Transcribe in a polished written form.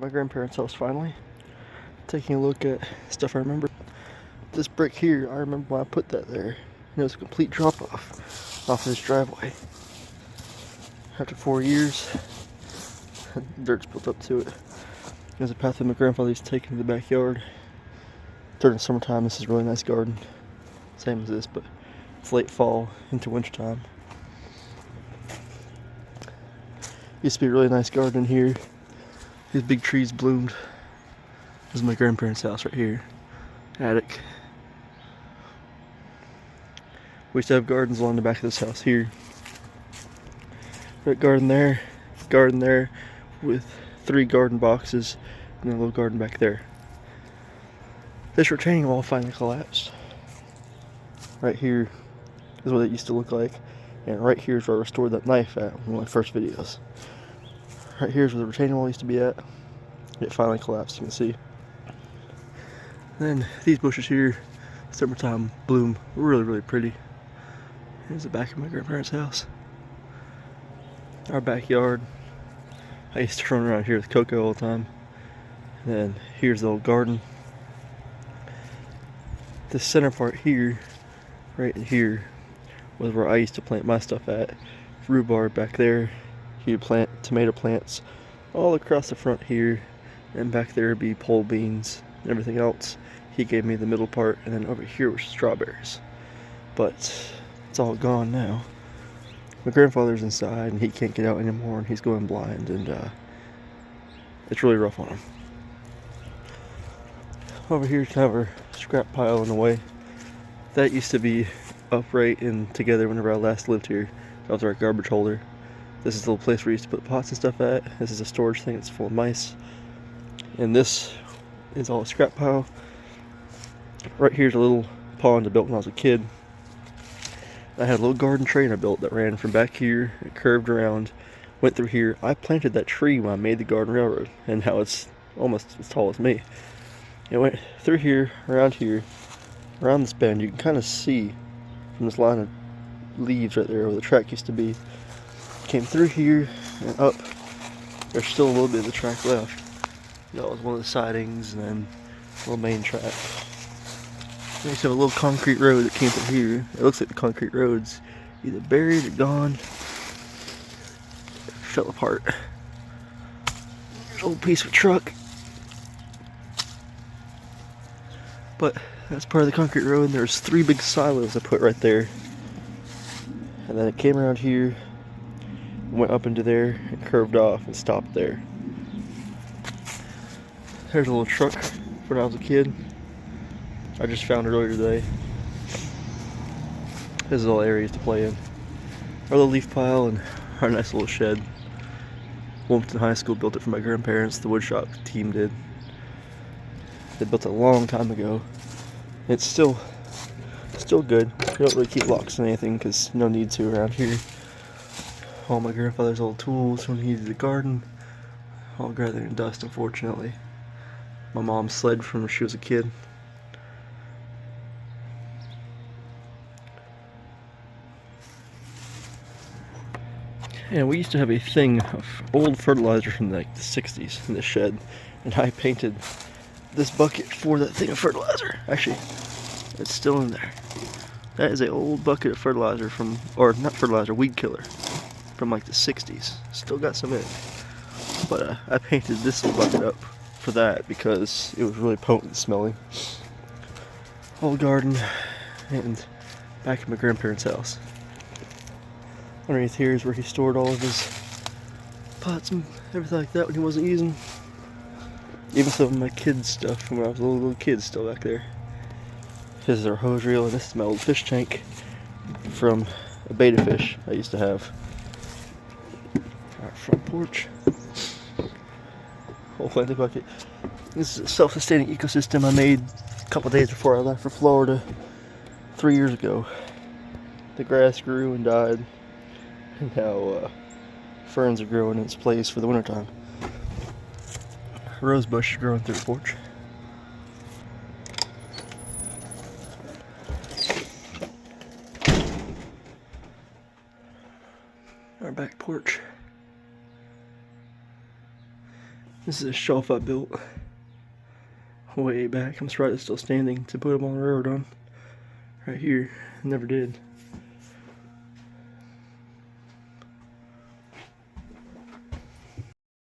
My grandparents' house finally. Taking a look at stuff I remember. This brick here, I remember when I put that there. And it was a complete drop off of this driveway. After 4 years, dirt's built up to it. There's a path that my grandfather used to take into the backyard. During summertime, this is a really nice garden. Same as this, but it's late fall into wintertime. Used to be a really nice garden in here. These big trees bloomed. This is my grandparents' house right here. Attic. We used to have gardens along the back of this house here. Right, garden there with 3 garden boxes, and a little garden back there. This retaining wall finally collapsed. Right here is what it used to look like, and right here is where I restored that knife at in one of my first videos. Right here is where the retaining wall used to be at. It finally collapsed, you can see. Then these bushes here, summertime bloom, really, really pretty. Here's the back of my grandparents' house. Our backyard. I used to run around here with Coco all the time. And then here's the old garden. The center part here, right here, was where I used to plant my stuff at. Rhubarb back there. You'd plant tomato plants all across the front here, and back there would be pole beans and everything else. He gave me the middle part, and then over here was strawberries. But it's all gone now. My grandfather's inside, and he can't get out anymore, and he's going blind, and it's really rough on him. Over here's kind of our scrap pile in the way. That used to be upright and together whenever I last lived here. That was our garbage holder. This is the little place where we used to put pots and stuff at. This is a storage thing that's full of mice. And this is all a scrap pile. Right here's a little pond I built when I was a kid. I had a little garden train I built that ran from back here, it curved around, went through here. I planted that tree when I made the garden railroad, and now it's almost as tall as me. It went through here, around this bend. You can kind of see from this line of leaves right there where the track used to be. Came through here and up. There's still a little bit of the track left. That was one of the sidings, and then a little main track. We used to have a little concrete road that came through here. It looks like the concrete road's either buried or gone. It fell apart. There's an old piece of truck. But that's part of the concrete road, and there's 3 big silos I put right there. And then it came around here, went up into there, and curved off and stopped there. There's a little truck when I was a kid. I just found it earlier today. This is all areas to play in. Our little leaf pile and our nice little shed. Wilmington High School built it for my grandparents. The woodshop team did. They built it a long time ago. It's still good. We don't really keep locks on anything because no need to around here. All my grandfather's old tools when he needed the garden, all gathered in dust, unfortunately. My mom sled from when she was a kid. And we used to have a thing of old fertilizer from like the 60s in the shed, and I painted this bucket for that thing of fertilizer. Actually, it's still in there. That is an old bucket of fertilizer from, or not fertilizer, weed killer, from like the 60s. Still got some in it. But I painted this little bucket up for that because it was really potent smelling. Old garden, and back at my grandparents' house. Underneath here is where he stored all of his pots and everything like that when he wasn't using. Even some of my kids' stuff from when I was a little kid still back there. This is our hose reel, and this is my old fish tank from a betta fish I used to have. Our front porch. Whole planting bucket. This is a self-sustaining ecosystem I made a couple days before I left for Florida 3 years ago. The grass grew and died, and now ferns are growing in its place for the wintertime. Rose bush is growing through the porch. Our back porch. This is a shelf I built way back. I'm surprised it's still standing to put them on the railroad on. Right here. Never did.